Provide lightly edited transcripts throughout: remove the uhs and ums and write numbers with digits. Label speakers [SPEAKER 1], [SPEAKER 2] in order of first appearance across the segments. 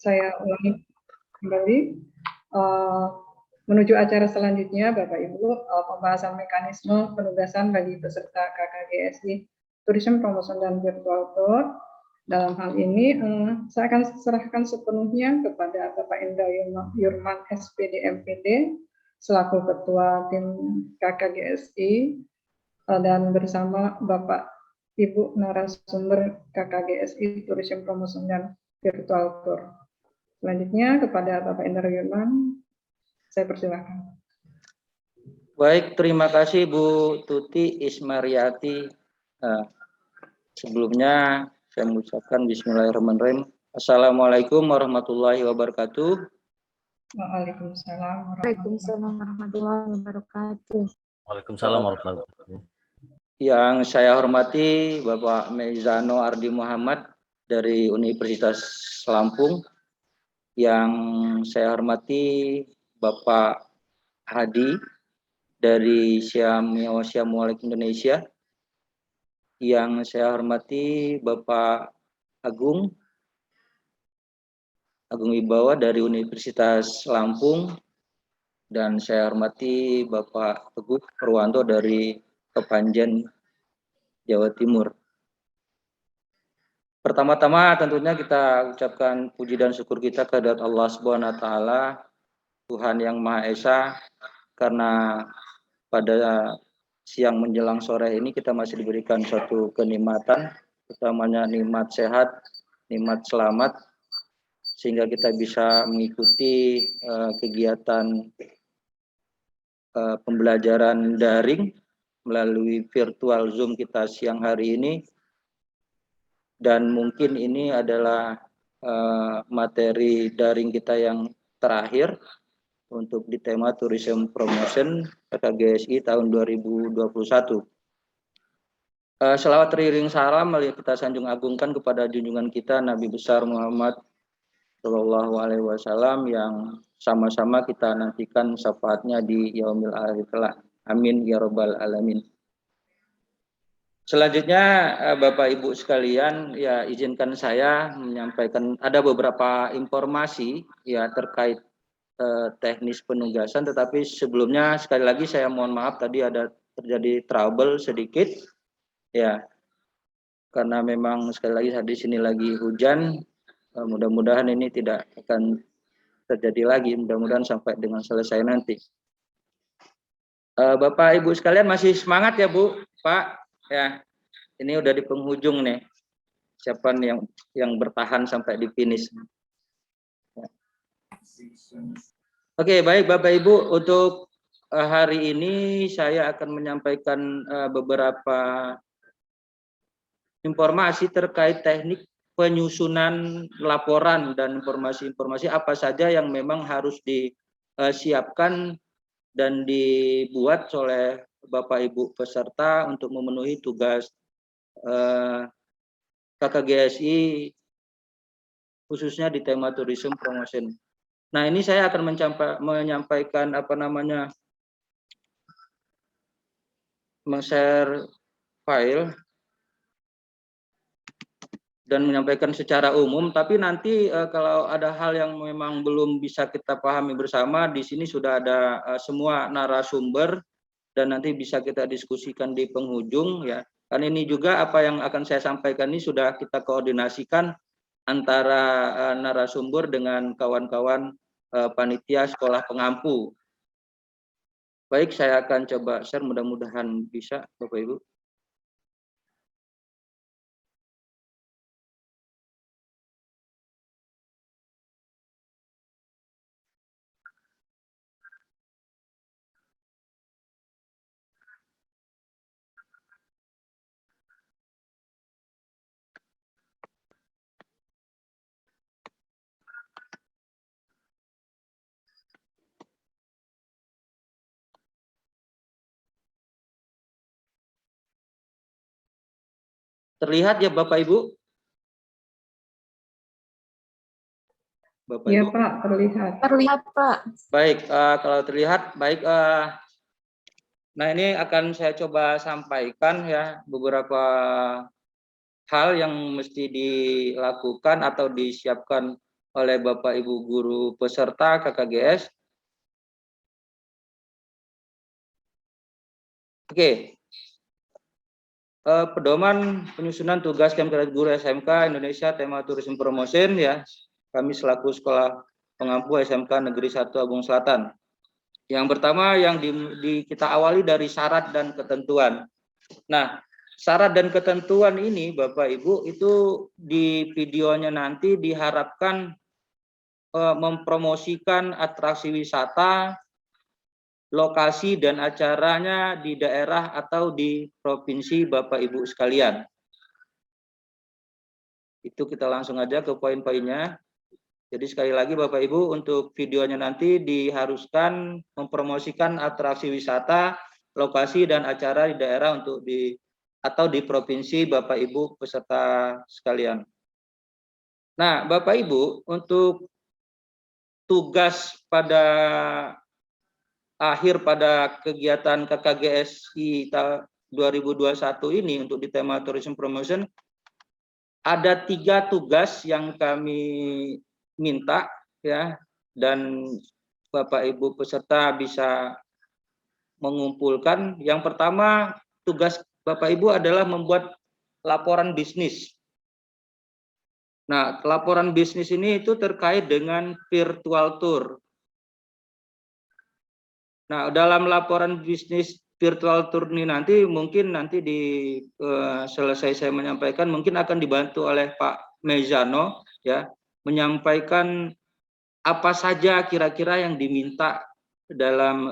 [SPEAKER 1] Saya ulangi kembali, menuju acara selanjutnya Bapak Ibu, pembahasan mekanisme penugasan bagi peserta KKGSI Tourism Promotion dan Virtual Tour. Dalam hal ini, saya akan serahkan sepenuhnya kepada Bapak Indra Yurman SPD MPD selaku Ketua Tim KKGSI dan bersama Bapak Ibu narasumber KKGSI Tourism Promotion dan Virtual Tour. Selanjutnya kepada Bapak Indra Yurman, saya persilahkan.
[SPEAKER 2] Baik, terima kasih Bu Tuti Ismariati. Sebelumnya saya mengucapkan Bismillahirrahmanirrahim. Assalamualaikum warahmatullahi wabarakatuh.
[SPEAKER 1] Waalaikumsalam
[SPEAKER 3] warahmatullahi wabarakatuh.
[SPEAKER 4] Waalaikumsalam warahmatullahi wabarakatuh.
[SPEAKER 2] Yang saya hormati Bapak Meizano Ardi Muhammad dari Universitas Lampung. Yang saya hormati Bapak Hadi dari Siam Walek Indonesia. Yang saya hormati Bapak Agung Wibawa dari Universitas Lampung, dan saya hormati Bapak Teguh Purwanto dari Kepanjen, Jawa Timur. Pertama-tama tentunya kita ucapkan puji dan syukur kita kehadirat Allah Subhanahu wa taala, Tuhan yang Maha Esa, karena pada siang menjelang sore ini kita masih diberikan suatu kenikmatan, utamanya nikmat sehat, nikmat selamat, sehingga kita bisa mengikuti kegiatan pembelajaran daring melalui virtual Zoom kita siang hari ini. Dan mungkin ini adalah materi daring kita yang terakhir untuk di tema Tourism Promotion KKGSI tahun 2021. Selawat teriring salam mari kita sanjung agungkan kepada junjungan kita Nabi besar Muhammad Shallallahu Alaihi Wasallam yang sama-sama kita nantikan syafaatnya di yaumil akhir kelak. Amin ya robbal alamin. Selanjutnya Bapak Ibu sekalian, ya izinkan saya menyampaikan ada beberapa informasi ya terkait teknis penugasan, tetapi sebelumnya sekali lagi saya mohon maaf tadi ada terjadi trouble sedikit ya, karena memang sekali lagi di sini lagi hujan. Mudah-mudahan ini tidak akan terjadi lagi, mudah-mudahan sampai dengan selesai nanti. Bapak Ibu sekalian masih semangat ya Bu, Pak ya. Ini udah di penghujung nih. Siapa nih yang bertahan sampai di finish. Oke, baik Bapak Ibu, untuk hari ini saya akan menyampaikan beberapa informasi terkait teknik penyusunan laporan dan informasi-informasi apa saja yang memang harus disiapkan dan dibuat oleh Bapak Ibu peserta untuk memenuhi tugas KKGSI khususnya di tema Tourism Promotion. Nah, ini saya akan menyampaikan share file dan menyampaikan secara umum, tapi nanti kalau ada hal yang memang belum bisa kita pahami bersama, di sini sudah ada semua narasumber dan nanti bisa kita diskusikan di penghujung ya. Kan ini juga apa yang akan saya sampaikan ini sudah kita koordinasikan antara narasumber dengan kawan-kawan panitia sekolah pengampu. Baik, saya akan coba share, mudah-mudahan bisa Bapak Ibu. Terlihat ya Bapak Ibu?
[SPEAKER 1] Bapak Ibu? Pak, terlihat.
[SPEAKER 3] Terlihat Pak.
[SPEAKER 2] Baik, kalau terlihat, baik. Nah ini akan saya coba sampaikan ya beberapa hal yang mesti dilakukan atau disiapkan oleh Bapak Ibu guru peserta KKGS. Oke. Pedoman penyusunan tugas Kemdikbud Guru SMK Indonesia tema Tourism Promotion ya. Kami selaku sekolah pengampu SMK Negeri 1 Abung Selatan. Yang pertama yang kita awali dari syarat dan ketentuan. Nah, syarat dan ketentuan ini Bapak Ibu itu di videonya nanti diharapkan mempromosikan atraksi wisata, lokasi dan acaranya di daerah atau di provinsi Bapak Ibu sekalian. Itu kita langsung aja ke poin-poinnya. Jadi sekali lagi Bapak Ibu untuk videonya nanti diharuskan mempromosikan atraksi wisata, lokasi dan acara di daerah untuk atau di provinsi Bapak Ibu peserta sekalian. Nah, Bapak Ibu untuk tugas pada akhir pada kegiatan KKGSI 2021 ini untuk di tema Tourism Promotion ada 3 tugas yang kami minta ya, dan Bapak Ibu peserta bisa mengumpulkan. Yang pertama tugas Bapak Ibu adalah membuat laporan bisnis. Nah, laporan bisnis ini itu terkait dengan virtual tour. Nah, dalam laporan bisnis virtual tour ini nanti mungkin nanti selesai saya menyampaikan mungkin akan dibantu oleh Pak Mezano ya, menyampaikan apa saja kira-kira yang diminta dalam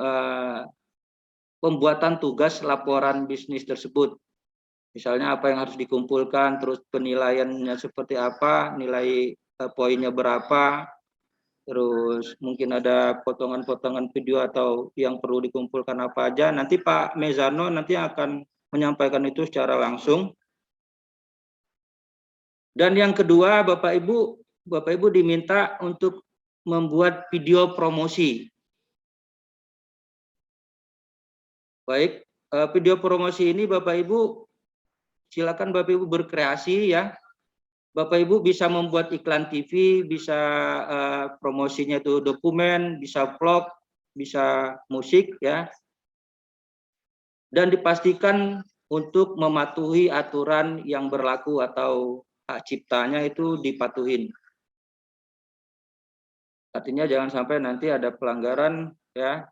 [SPEAKER 2] pembuatan tugas laporan bisnis tersebut. Misalnya apa yang harus dikumpulkan, terus penilaiannya seperti apa, nilai poinnya berapa, terus mungkin ada potongan-potongan video atau yang perlu dikumpulkan apa aja. Nanti Pak Mezano nanti akan menyampaikan itu secara langsung. Dan yang kedua, Bapak Ibu diminta untuk membuat video promosi. Baik, video promosi ini Bapak Ibu silakan Bapak Ibu berkreasi ya. Bapak Ibu bisa membuat iklan TV, bisa promosinya itu dokumen, bisa vlog, bisa musik ya. Dan dipastikan untuk mematuhi aturan yang berlaku atau hak ciptanya itu dipatuhin. Artinya jangan sampai nanti ada pelanggaran ya,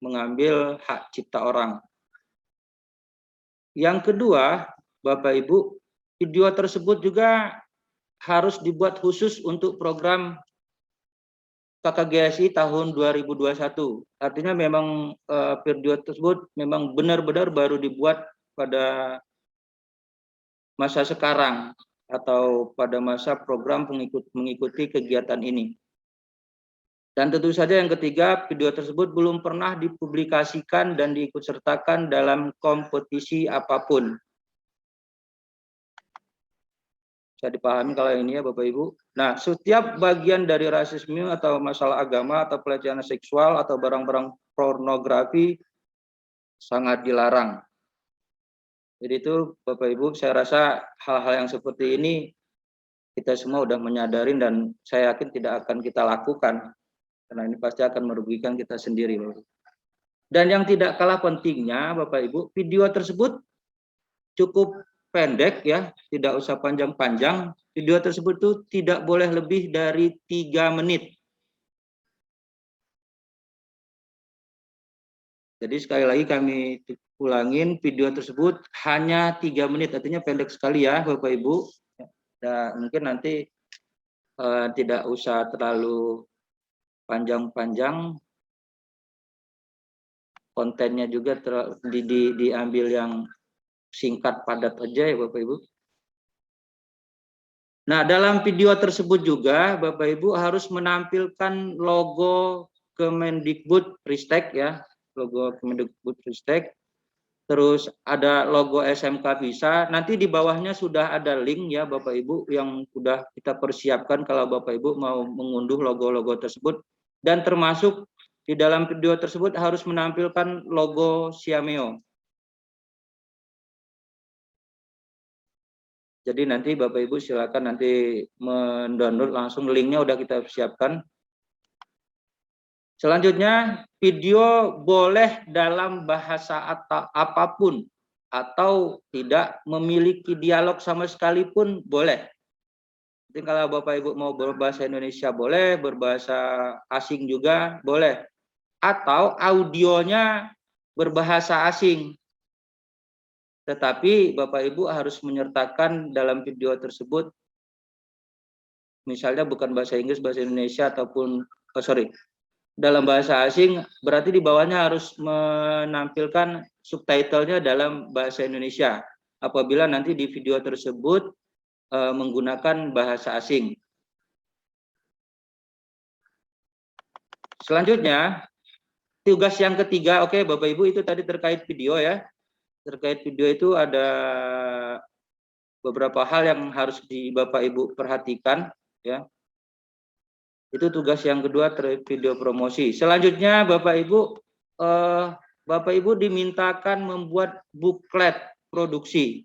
[SPEAKER 2] mengambil hak cipta orang. Yang kedua, Bapak Ibu, video tersebut juga harus dibuat khusus untuk program KKGSI tahun 2021. Artinya memang video tersebut memang benar-benar baru dibuat pada masa sekarang atau pada masa program mengikuti kegiatan ini. Dan tentu saja yang ketiga, video tersebut belum pernah dipublikasikan dan diikutsertakan dalam kompetisi apapun. Bisa dipahami kalau ini ya Bapak Ibu. Nah, setiap bagian dari rasisme atau masalah agama atau pelecehan seksual atau barang-barang pornografi sangat dilarang. Jadi itu Bapak Ibu, saya rasa hal-hal yang seperti ini kita semua sudah menyadari dan saya yakin tidak akan kita lakukan. Karena ini pasti akan merugikan kita sendiri. Bapak. Dan yang tidak kalah pentingnya Bapak Ibu, video tersebut cukup pendek ya, tidak usah panjang-panjang. Video tersebut itu tidak boleh lebih dari 3 menit. Jadi sekali lagi kami ulangin, video tersebut hanya 3 menit, artinya pendek sekali ya Bapak Ibu. Dan mungkin nanti tidak usah terlalu panjang-panjang, kontennya juga diambil yang singkat padat aja ya Bapak Ibu. Nah, dalam video tersebut juga Bapak Ibu harus menampilkan logo Kemendikbud Ristek ya, logo Kemendikbud Ristek. Terus ada logo SMK bisa. Nanti di bawahnya sudah ada link ya Bapak Ibu yang sudah kita persiapkan kalau Bapak Ibu mau mengunduh logo-logo tersebut. Dan termasuk di dalam video tersebut harus menampilkan logo Siameo. Jadi nanti Bapak Ibu silakan nanti mendownload langsung, linknya udah kita siapkan. Selanjutnya, video boleh dalam bahasa apapun atau tidak memiliki dialog sama sekali pun boleh. Jadi kalau Bapak Ibu mau berbahasa Indonesia boleh, berbahasa asing juga boleh. Atau audionya berbahasa asing. Tetapi Bapak Ibu harus menyertakan dalam video tersebut, misalnya bukan bahasa Inggris, bahasa Indonesia, ataupun, dalam bahasa asing, berarti di bawahnya harus menampilkan subtitlenya dalam bahasa Indonesia. Apabila nanti di video tersebut menggunakan bahasa asing. Selanjutnya, tugas yang ketiga, oke Bapak Ibu, itu tadi terkait video ya. Terkait video itu ada beberapa hal yang harus Bapak Ibu perhatikan ya. Itu tugas yang kedua terkait video promosi. Selanjutnya Bapak Ibu dimintakan membuat buklet produksi.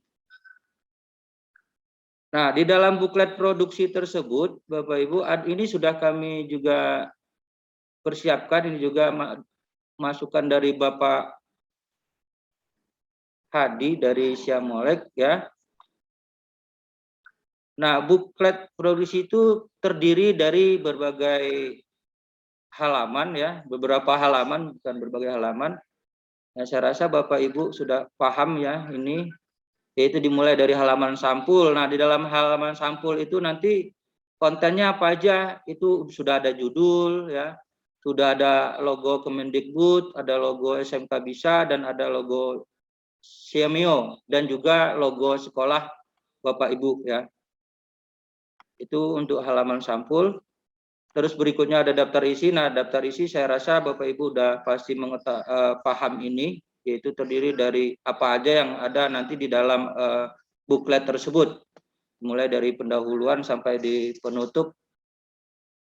[SPEAKER 2] Nah, di dalam buklet produksi tersebut, Bapak Ibu, ini sudah kami juga persiapkan, ini juga masukan dari Bapak Hadi dari Syamolek ya. Nah, buklet produksi itu terdiri dari berbagai halaman ya, beberapa halaman, bukan berbagai halaman. Nah, saya rasa Bapak Ibu sudah paham ya ini, yaitu dimulai dari halaman sampul. Nah, di dalam halaman sampul itu nanti kontennya apa aja, itu sudah ada judul ya, sudah ada logo Kemendikbud, ada logo SMK Bisa, dan ada logo Siemio, dan juga logo sekolah Bapak Ibu ya. Itu untuk halaman sampul. Terus berikutnya ada daftar isi. Nah, daftar isi saya rasa Bapak Ibu udah pasti paham ini, yaitu terdiri dari apa aja yang ada nanti di dalam buklet tersebut. Mulai dari pendahuluan sampai di penutup.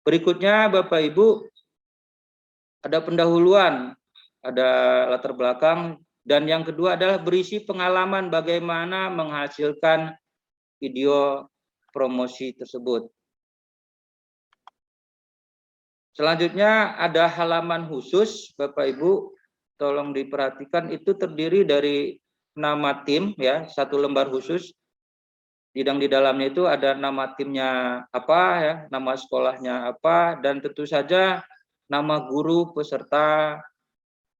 [SPEAKER 2] Berikutnya Bapak Ibu ada pendahuluan, ada latar belakang, dan yang kedua adalah berisi pengalaman bagaimana menghasilkan video promosi tersebut. Selanjutnya ada halaman khusus, Bapak Ibu, tolong diperhatikan, itu terdiri dari nama tim ya, satu lembar khusus. Di dalamnya itu ada nama timnya apa ya, nama sekolahnya apa, dan tentu saja nama guru peserta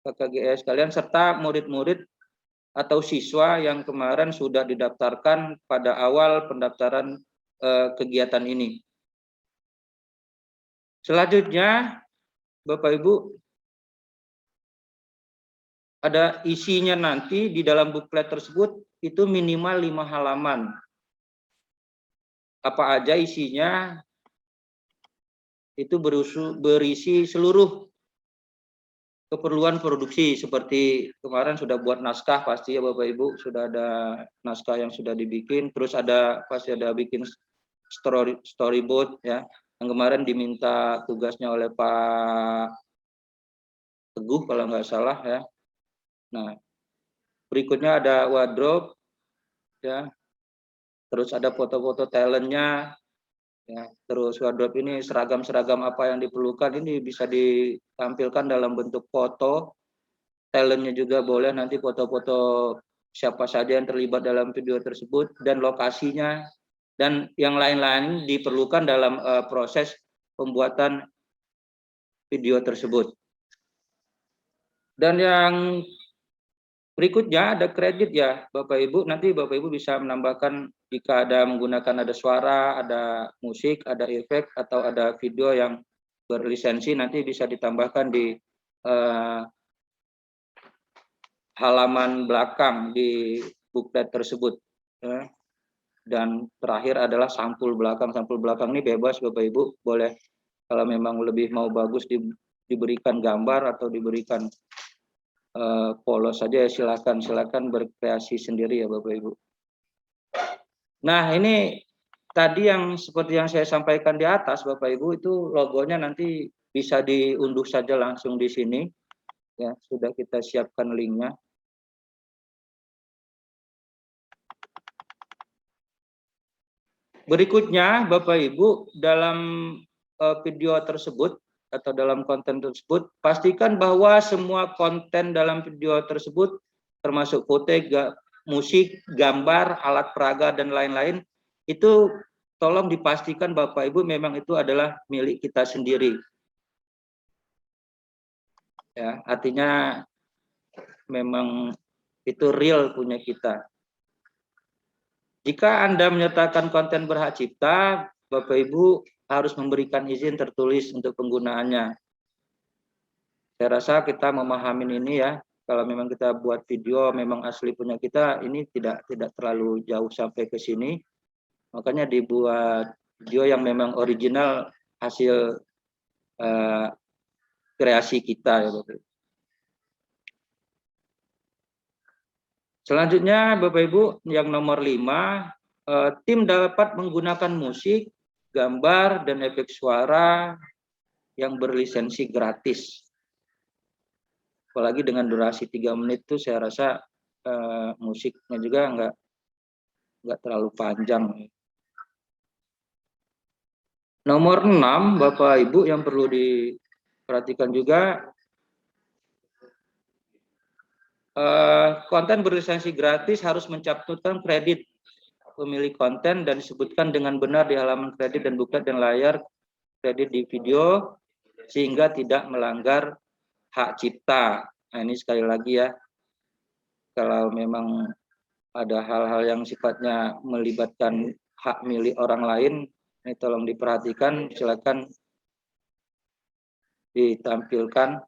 [SPEAKER 2] KKGS kalian serta murid-murid atau siswa yang kemarin sudah didaftarkan pada awal pendaftaran kegiatan ini. Selanjutnya, Bapak Ibu, ada isinya nanti di dalam buklet tersebut itu minimal 5 halaman. Apa aja isinya? Itu berisi seluruh keperluan produksi, seperti kemarin sudah buat naskah pasti ya Bapak Ibu, sudah ada naskah yang sudah dibikin, terus pasti ada bikin storyboard ya, yang kemarin diminta tugasnya oleh Pak Teguh kalau nggak salah ya. Nah, berikutnya ada wardrobe ya, terus ada foto-foto talentnya ya, terus wardrobe ini seragam apa yang diperlukan ini bisa ditampilkan dalam bentuk foto. Talentnya juga boleh nanti foto-foto siapa saja yang terlibat dalam video tersebut dan lokasinya dan yang lain-lain diperlukan dalam proses pembuatan video tersebut. Dan yang berikutnya ada kredit ya Bapak Ibu, nanti Bapak Ibu bisa menambahkan jika ada menggunakan ada suara, ada musik, ada efek, atau ada video yang berlisensi, nanti bisa ditambahkan di halaman belakang di buklet tersebut. Ya. Dan terakhir adalah sampul belakang. Sampul belakang ini bebas Bapak Ibu, boleh kalau memang lebih mau bagus diberikan gambar atau diberikan polos saja ya, silakan berkreasi sendiri ya Bapak Ibu. Nah, ini tadi yang seperti yang saya sampaikan di atas Bapak Ibu, itu logonya nanti bisa diunduh saja langsung di sini ya, sudah kita siapkan linknya. Berikutnya, Bapak Ibu, dalam video tersebut atau dalam konten tersebut, pastikan bahwa semua konten dalam video tersebut, termasuk foto, musik, gambar, alat peraga, dan lain-lain, itu tolong dipastikan Bapak Ibu memang itu adalah milik kita sendiri. Ya, artinya memang itu real punya kita. Jika Anda menyertakan konten berhak cipta, Bapak Ibu harus memberikan izin tertulis untuk penggunaannya. Saya rasa kita memahami ini ya. Kalau memang kita buat video memang asli punya kita, ini tidak terlalu jauh sampai ke sini. Makanya dibuat video yang memang original hasil kreasi kita ya Bapak Ibu. Selanjutnya Bapak Ibu yang nomor 5, tim dapat menggunakan musik, gambar, dan efek suara yang berlisensi gratis. Apalagi dengan durasi 3 menit itu saya rasa musiknya juga nggak terlalu panjang. Nomor 6 Bapak Ibu yang perlu diperhatikan juga, konten berlisensi gratis harus mencantumkan kredit pemilik konten dan disebutkan dengan benar di halaman kredit dan buklet dan layar kredit di video sehingga tidak melanggar hak cipta. Nah, ini sekali lagi ya, kalau memang ada hal-hal yang sifatnya melibatkan hak milik orang lain, ini tolong diperhatikan, silakan ditampilkan.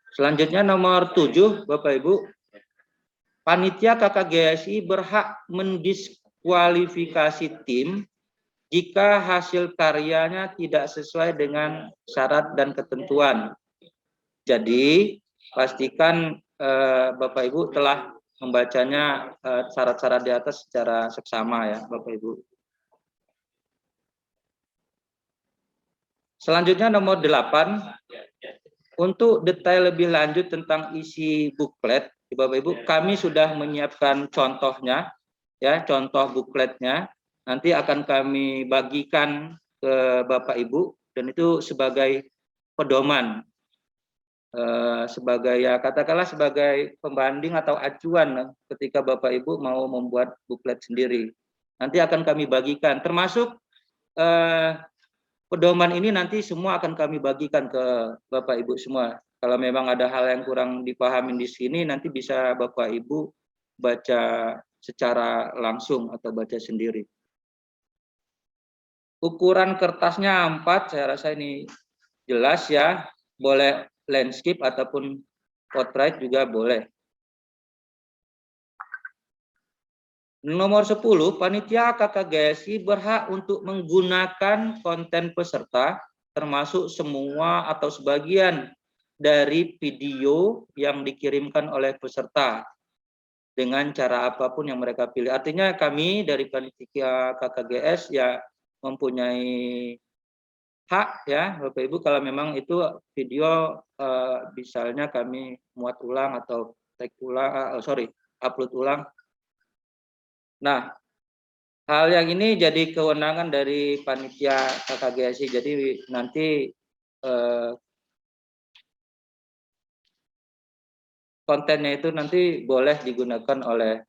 [SPEAKER 2] Selanjutnya nomor 7 Bapak Ibu, panitia KKGSI berhak mendiskualifikasi tim jika hasil karyanya tidak sesuai dengan syarat dan ketentuan. Jadi pastikan Bapak Ibu telah membacanya syarat-syarat di atas secara seksama ya Bapak Ibu. Selanjutnya nomor 8, untuk detail lebih lanjut tentang isi buklet, Bapak Ibu, kami sudah menyiapkan contohnya, ya, contoh bukletnya. Nanti akan kami bagikan ke Bapak Ibu, dan itu sebagai pedoman, sebagai ya katakanlah sebagai pembanding atau acuan ketika Bapak Ibu mau membuat buklet sendiri. Nanti akan kami bagikan, termasuk pedoman ini nanti semua akan kami bagikan ke Bapak Ibu semua. Kalau memang ada hal yang kurang dipahami di sini, nanti bisa Bapak Ibu baca secara langsung atau baca sendiri. Ukuran kertasnya 4, saya rasa ini jelas ya. Boleh landscape ataupun portrait juga boleh. Nomor 10, panitia KKGSI berhak untuk menggunakan konten peserta termasuk semua atau sebagian dari video yang dikirimkan oleh peserta dengan cara apapun yang mereka pilih. Artinya kami dari panitia KKGS ya mempunyai hak ya Bapak Ibu, kalau memang itu video misalnya kami muat ulang atau tag ulang, upload ulang. Nah, hal yang ini jadi kewenangan dari panitia KKGSI. Jadi nanti kontennya itu nanti boleh digunakan oleh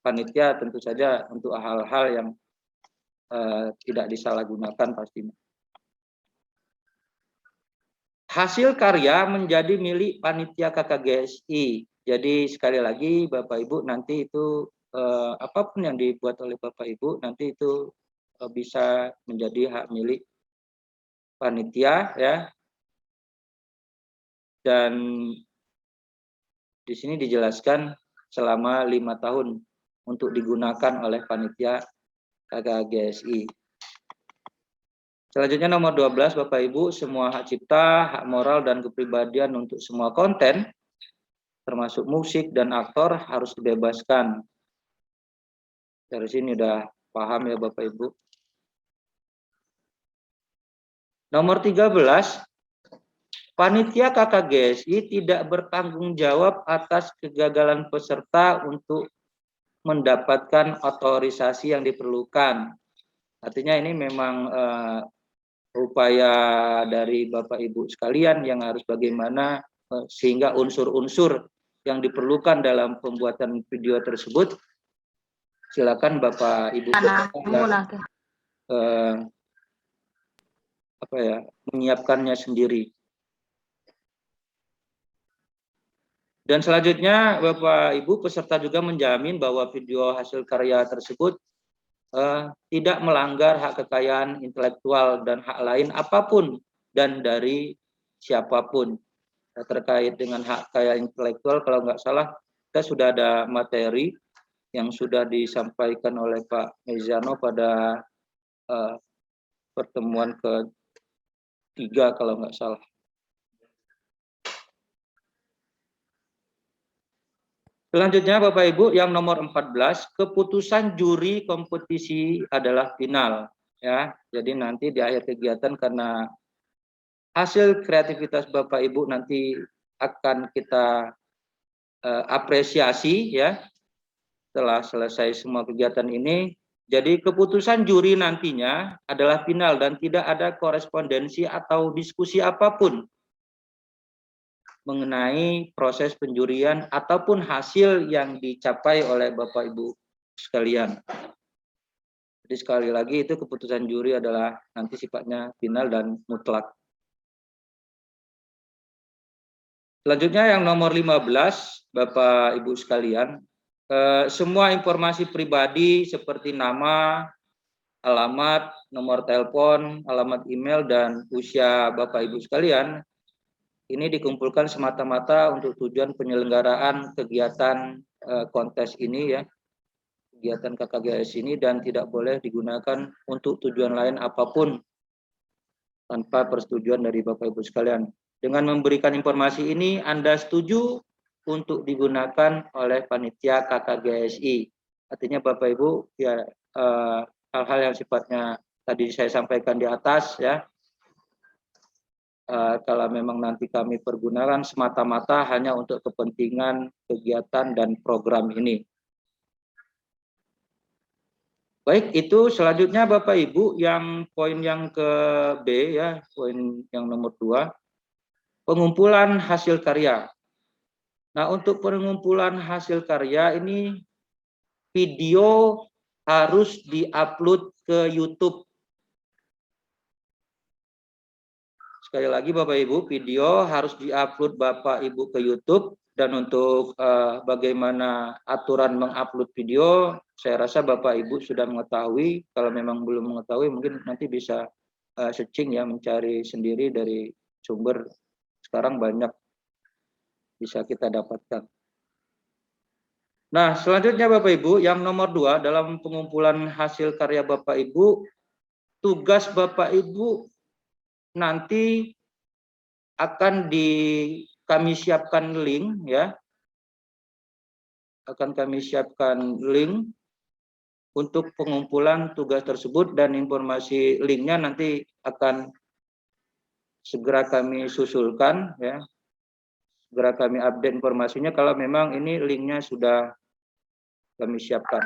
[SPEAKER 2] panitia, tentu saja untuk hal-hal yang tidak disalahgunakan pastinya. Hasil karya menjadi milik panitia KKGSI. Jadi sekali lagi Bapak Ibu nanti itu apapun yang dibuat oleh Bapak Ibu nanti itu bisa menjadi hak milik panitia ya. Dan di sini dijelaskan selama 5 tahun untuk digunakan oleh panitia KKGSI. Selanjutnya nomor 12 Bapak Ibu, semua hak cipta, hak moral dan kepribadian untuk semua konten termasuk musik dan aktor harus dibebaskan. Dari sini udah paham ya Bapak Ibu. Nomor 13, Panitia KKGSI tidak bertanggung jawab atas kegagalan peserta untuk mendapatkan otorisasi yang diperlukan. Artinya ini memang upaya dari Bapak Ibu sekalian yang harus bagaimana sehingga unsur-unsur yang diperlukan dalam pembuatan video tersebut, silakan Bapak Ibu menyiapkannya sendiri. Dan selanjutnya Bapak Ibu peserta juga menjamin bahwa video hasil karya tersebut tidak melanggar hak kekayaan intelektual dan hak lain apapun dan dari siapapun. Terkait dengan hak kekayaan intelektual, kalau nggak salah kita sudah ada materi yang sudah disampaikan oleh Pak Mezano pada pertemuan ketiga kalau nggak salah. Selanjutnya Bapak Ibu yang nomor 14, keputusan juri kompetisi adalah final ya. Jadi nanti di akhir kegiatan karena hasil kreativitas Bapak Ibu nanti akan kita apresiasi ya setelah selesai semua kegiatan ini. Jadi keputusan juri nantinya adalah final dan tidak ada korespondensi atau diskusi apapun mengenai proses penjurian ataupun hasil yang dicapai oleh Bapak Ibu sekalian. Jadi sekali lagi itu keputusan juri adalah nanti sifatnya final dan mutlak. Selanjutnya yang nomor 15, Bapak Ibu sekalian, semua informasi pribadi seperti nama, alamat, nomor telepon, alamat email, dan usia Bapak Ibu sekalian ini dikumpulkan semata-mata untuk tujuan penyelenggaraan kegiatan kontes ini ya, kegiatan KKGS ini, dan tidak boleh digunakan untuk tujuan lain apapun tanpa persetujuan dari Bapak Ibu sekalian. Dengan memberikan informasi ini, Anda setuju untuk digunakan oleh panitia KKGSI. Artinya Bapak Ibu ya hal-hal yang sifatnya tadi saya sampaikan di atas ya. Kalau memang nanti kami pergunakan semata-mata hanya untuk kepentingan kegiatan dan program ini. Baik, itu selanjutnya Bapak Ibu yang poin yang ke B ya, poin yang nomor 2, pengumpulan hasil karya. Nah, untuk pengumpulan hasil karya ini video harus diupload ke YouTube. Sekali lagi Bapak Ibu, video harus diupload Bapak Ibu ke YouTube, dan untuk bagaimana aturan mengupload video, saya rasa Bapak Ibu sudah mengetahui. Kalau memang belum mengetahui, mungkin nanti bisa searching ya, mencari sendiri dari sumber. Sekarang banyak bisa kita dapatkan. Nah, selanjutnya Bapak Ibu, yang nomor 2 dalam pengumpulan hasil karya Bapak Ibu, tugas Bapak Ibu nanti akan kami siapkan link ya, akan kami siapkan link untuk pengumpulan tugas tersebut, dan informasi linknya nanti akan segera kami susulkan ya, segera kami update informasinya kalau memang ini linknya sudah kami siapkan.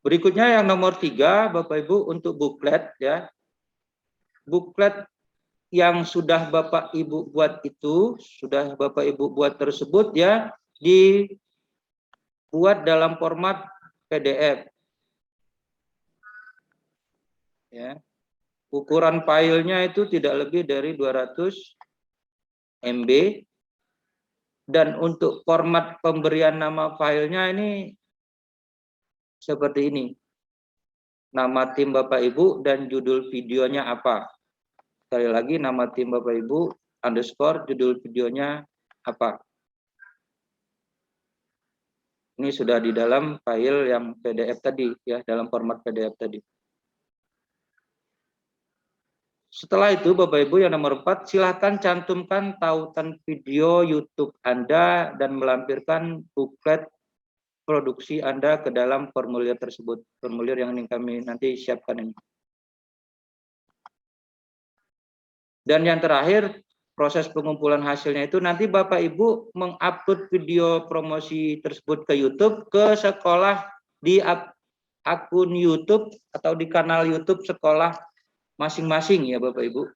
[SPEAKER 2] Berikutnya yang nomor 3 Bapak Ibu, untuk buklet ya. Buklet yang sudah Bapak Ibu buat itu, sudah Bapak Ibu buat tersebut ya, dibuat dalam format PDF. Ya. Ukuran filenya itu tidak lebih dari 200 MB, dan untuk format pemberian nama filenya ini seperti ini. Nama tim Bapak Ibu dan judul videonya apa. Sekali lagi, nama tim Bapak Ibu _ judul videonya apa. Ini sudah di dalam file yang PDF tadi ya, dalam format PDF tadi. Setelah itu Bapak Ibu yang nomor 4, silakan cantumkan tautan video YouTube Anda dan melampirkan buklet produksi Anda ke dalam formulir tersebut. Formulir yang kami nanti siapkan ini. Dan yang terakhir, proses pengumpulan hasilnya itu nanti Bapak Ibu mengupload video promosi tersebut ke YouTube, ke sekolah di akun YouTube atau di kanal YouTube sekolah masing-masing ya Bapak Ibu.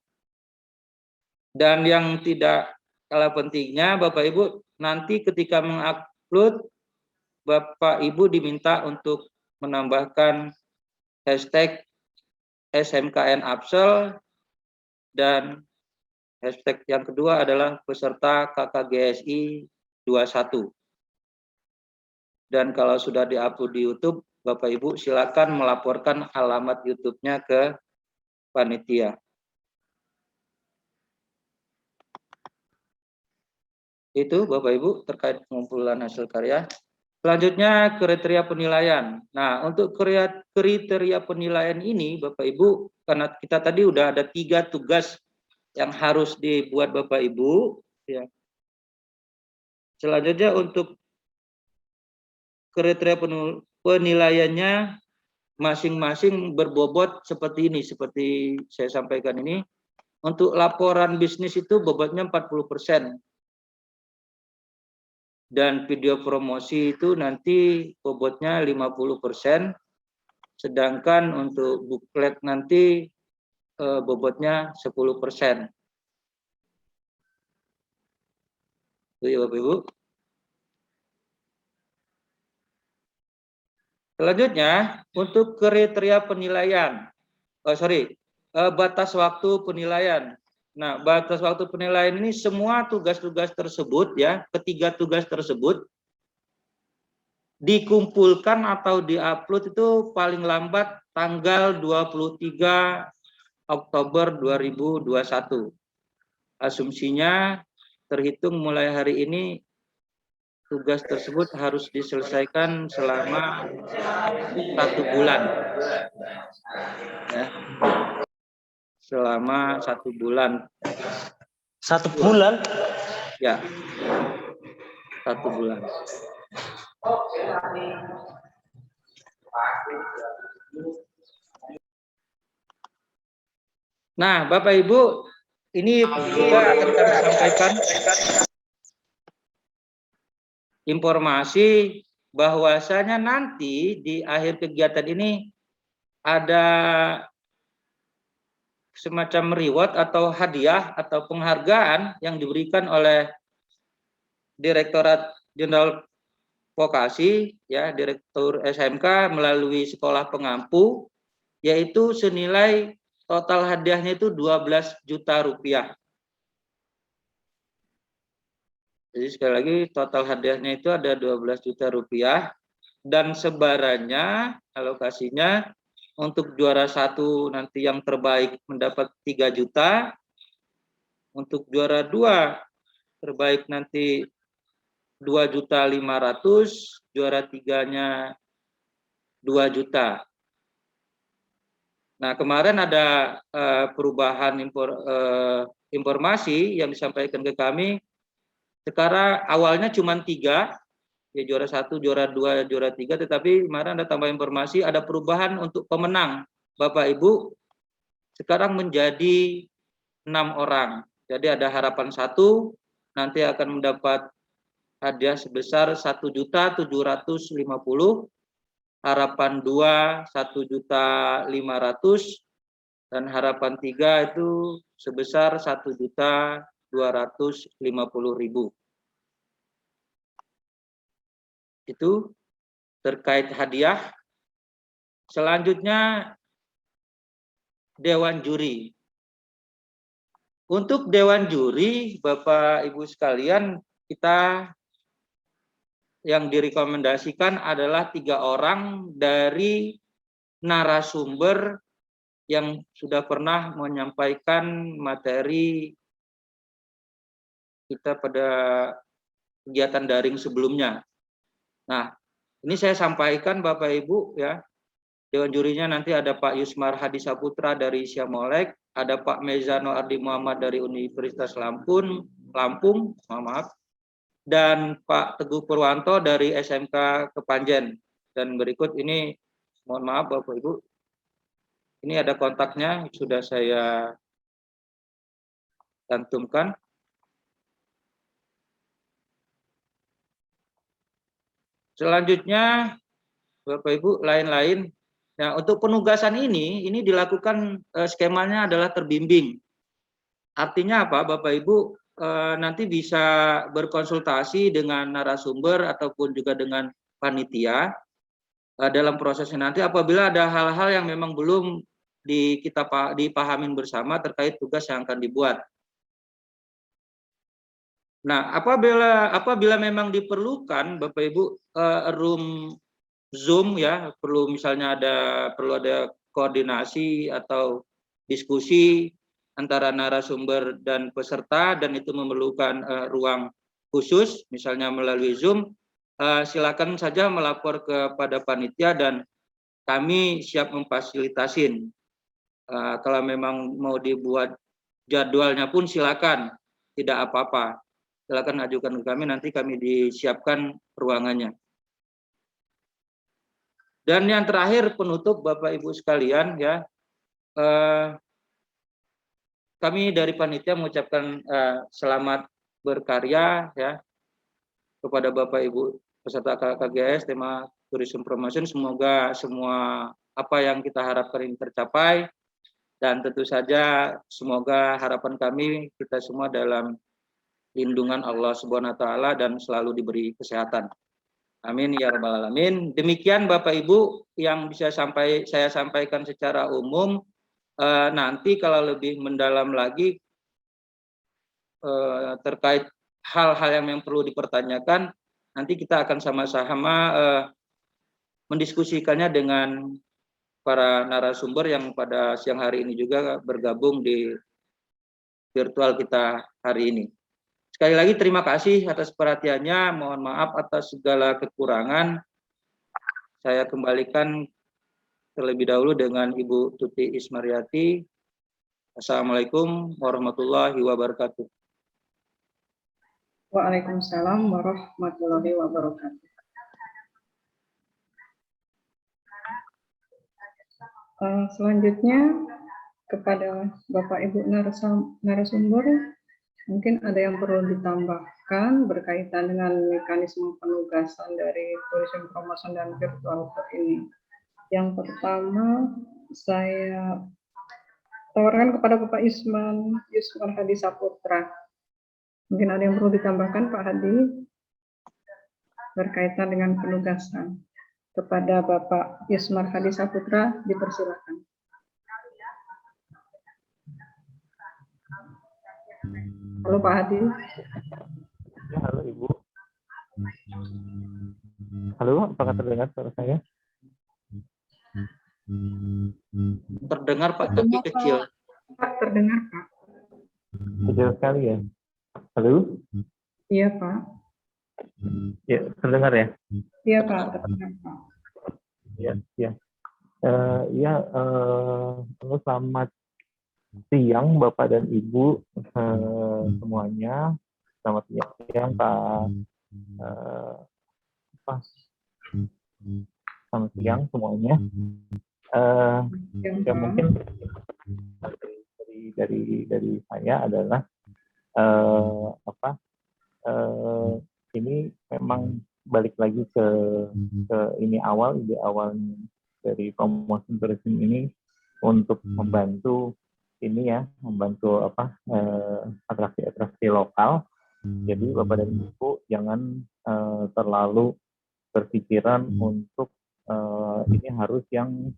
[SPEAKER 2] Dan yang tidak kalah pentingnya Bapak Ibu, nanti ketika mengupload, Bapak Ibu diminta untuk menambahkan hashtag SMKN Absel, dan hashtag yang kedua adalah peserta KKGSI 21. Dan kalau sudah diupload di YouTube, Bapak Ibu silakan melaporkan alamat YouTube-nya ke panitia. Itu Bapak Ibu terkait pengumpulan hasil karya. Selanjutnya kriteria penilaian. Nah, untuk kriteria penilaian ini Bapak Ibu, karena kita tadi udah ada 3 tugas yang harus dibuat Bapak Ibu, ya. Selanjutnya untuk kriteria penilaiannya masing-masing berbobot seperti ini, seperti saya sampaikan ini. Untuk laporan bisnis itu bobotnya 40%. Dan video promosi itu nanti bobotnya 50%, sedangkan untuk buklet nanti bobotnya 10%. Itu ya Bapak Ibu. Selanjutnya untuk kriteria penilaian, batas waktu penilaian. Nah, batas waktu penilaian ini semua tugas-tugas tersebut ya, ketiga tugas tersebut dikumpulkan atau diupload itu paling lambat tanggal 23 Oktober 2021. Asumsinya terhitung mulai hari ini tugas tersebut harus diselesaikan selama 1 bulan. Ya. Selama 1 bulan.
[SPEAKER 4] 1 bulan?
[SPEAKER 2] Ya. 1 bulan. Nah, Bapak Ibu, ini juga akan kami sampaikan informasi bahwasanya nanti di akhir kegiatan ini ada semacam reward atau hadiah atau penghargaan yang diberikan oleh Direktorat Jenderal Vokasi, ya, Direktur SMK melalui sekolah pengampu, yaitu senilai total hadiahnya itu 12 juta rupiah. Jadi sekali lagi total hadiahnya itu ada 12 juta rupiah, dan sebarannya alokasinya untuk juara 1 nanti yang terbaik mendapat 3 juta, untuk juara 2 terbaik nanti 2.500.000, juara 3-nya 2 juta. Nah, kemarin ada perubahan informasi yang disampaikan ke kami. Sekarang awalnya cuma 3, ya, juara 1, juara 2, juara 3, tetapi kemarin ada tambah informasi, ada perubahan untuk pemenang. Bapak Ibu, sekarang menjadi 6 orang. Jadi ada harapan 1 nanti akan mendapat hadiah sebesar 1.750.000, harapan 2 1.500.000, dan harapan 3 itu sebesar 1.250.000. Itu terkait hadiah. Selanjutnya dewan juri. Untuk dewan juri, Bapak Ibu sekalian, kita yang direkomendasikan adalah 3 orang dari narasumber yang sudah pernah menyampaikan materi kita pada kegiatan daring sebelumnya. Nah, ini saya sampaikan Bapak Ibu ya. Dewan jurinya nanti ada Pak Yusmar Hadi Saputra dari Siamolek, ada Pak Mezano Ardi Muhammad dari Universitas Lampung, dan Pak Teguh Purwanto dari SMK Kepanjen. Dan berikut ini, mohon maaf Bapak Ibu, ini ada kontaknya, sudah saya cantumkan. Selanjutnya, Bapak Ibu, lain-lain. Nah, untuk penugasan ini dilakukan skemanya adalah terbimbing. Artinya apa, Bapak Ibu? Nanti bisa berkonsultasi dengan narasumber ataupun juga dengan panitia dalam prosesnya nanti apabila ada hal-hal yang memang belum kita dipahamin bersama terkait tugas yang akan dibuat. Nah, apabila memang diperlukan, Bapak Ibu, room Zoom ya, perlu ada koordinasi atau diskusi antara narasumber dan peserta, dan itu memerlukan ruang khusus, misalnya melalui Zoom, silakan saja melapor kepada panitia dan kami siap memfasilitasin. Kalau memang mau dibuat jadwalnya pun silakan, tidak apa-apa. Silakan ajukan ke kami, nanti kami disiapkan ruangannya. Dan yang terakhir penutup Bapak Ibu sekalian ya, kami dari panitia mengucapkan selamat berkarya ya kepada Bapak Ibu peserta KKGS tema Tourism Promotion. Semoga semua apa yang kita harapkan ini tercapai, dan tentu saja semoga harapan kami kita semua dalam lindungan Allah Subhanahu wa taala dan selalu diberi kesehatan. Amin ya rabbal alamin. Demikian Bapak Ibu yang bisa saya sampaikan secara umum. Nanti kalau lebih mendalam lagi terkait hal-hal yang perlu dipertanyakan, nanti kita akan sama-sama mendiskusikannya dengan para narasumber yang pada siang hari ini juga bergabung di virtual kita hari ini. Sekali lagi terima kasih atas perhatiannya, mohon maaf atas segala kekurangan. Saya kembalikan terlebih dahulu dengan Ibu Tuti Ismaryati. Assalamualaikum warahmatullahi wabarakatuh.
[SPEAKER 1] Waalaikumsalam warahmatullahi wabarakatuh. Selanjutnya kepada Bapak Ibu narasumber, mungkin ada yang perlu ditambahkan berkaitan dengan mekanisme penugasan dari Tourism Promotion dan Virtual Tour ini. Yang pertama, saya tawarkan kepada Bapak Yusman Hadi Saputra. Mungkin ada yang perlu ditambahkan, Pak Hadi, berkaitan dengan penugasan. Kepada Bapak Yusman Hadi Saputra, dipersilakan. Halo Pak Hadi.
[SPEAKER 5] Ya, halo Ibu. Halo, apakah terdengar suara saya?
[SPEAKER 2] Terdengar Pak, tapi kecil.
[SPEAKER 1] Pak, terdengar Pak.
[SPEAKER 5] Kecil sekali ya. Halo?
[SPEAKER 1] Iya Pak.
[SPEAKER 5] Ya, terdengar ya?
[SPEAKER 1] Iya Pak, terdengar Pak.
[SPEAKER 5] Ya. Halo, selamat siang Bapak dan Ibu semuanya. Selamat siang Pak. Selamat siang semuanya. Ya mungkin dari saya adalah ini memang balik lagi ke ide awal dari promosi tourism ini untuk membantu atraksi lokal. Jadi Bapak dan Ibu jangan terlalu berpikiran untuk ini harus yang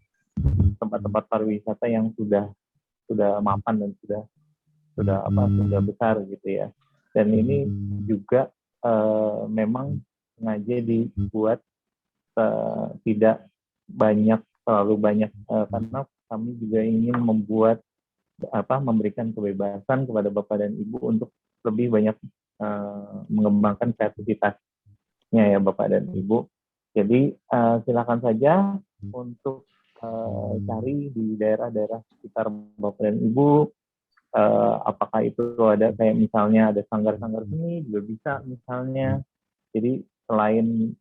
[SPEAKER 5] tempat-tempat pariwisata yang sudah mapan dan sudah besar gitu ya. Dan ini juga memang sengaja dibuat tidak terlalu banyak karena kami juga ingin memberikan kebebasan kepada Bapak dan Ibu untuk lebih banyak mengembangkan kreativitasnya ya Bapak dan Ibu. Jadi silakan saja untuk cari di daerah-daerah sekitar Bapak dan Ibu. Apakah itu ada kayak misalnya ada sanggar-sanggar seni juga bisa misalnya. Jadi selain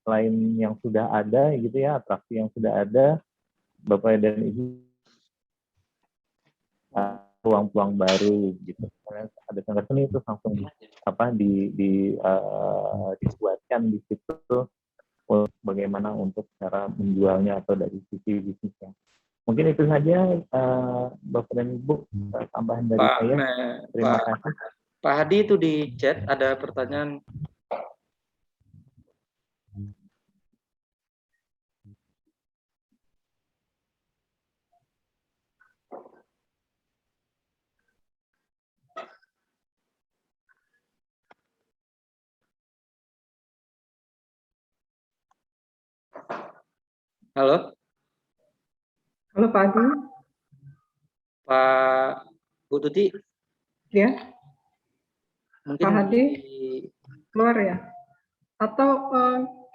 [SPEAKER 5] yang sudah ada gitu ya, atraksi yang sudah ada, Bapak dan Ibu peluang-peluang baru gitu. misalnya ada center seni itu langsung dibuatkan di situ tuh bagaimana untuk cara menjualnya atau dari sisi bisnisnya. Mungkin itu saja Bapak dan Ibu tambahan dari saya. Terima kasih.
[SPEAKER 2] Pak Hadi itu di chat ada pertanyaan. Halo,
[SPEAKER 1] Halo Pak Adi,
[SPEAKER 2] Pak Bu Tuti,
[SPEAKER 1] ya
[SPEAKER 2] mungkin
[SPEAKER 1] Pak Hadi
[SPEAKER 2] di-
[SPEAKER 1] keluar ya? Atau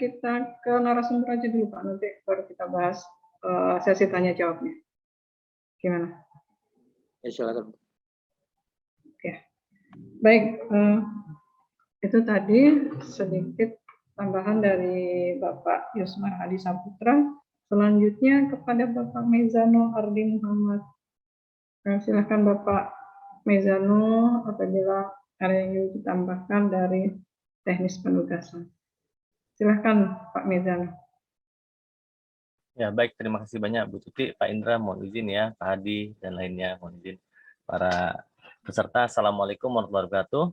[SPEAKER 1] kita ke narasumber aja dulu Pak, nanti baru kita bahas sesi tanya jawabnya. Gimana?
[SPEAKER 2] ya silakan.
[SPEAKER 1] Baik, itu tadi sedikit tambahan dari Bapak Yusmar Hadi Saputra. Selanjutnya kepada Bapak Mezano Ardi Muhammad. Silakan Bapak Mezano apabila ada yang ingin ditambahkan dari teknis penugasan. Silakan Pak Mezano.
[SPEAKER 4] Ya, baik. Terima kasih banyak Bu Tuti, Pak Indra, mohon izin ya, Pak Hadi, dan lainnya, mohon izin. Para peserta, Assalamualaikum warahmatullahi wabarakatuh.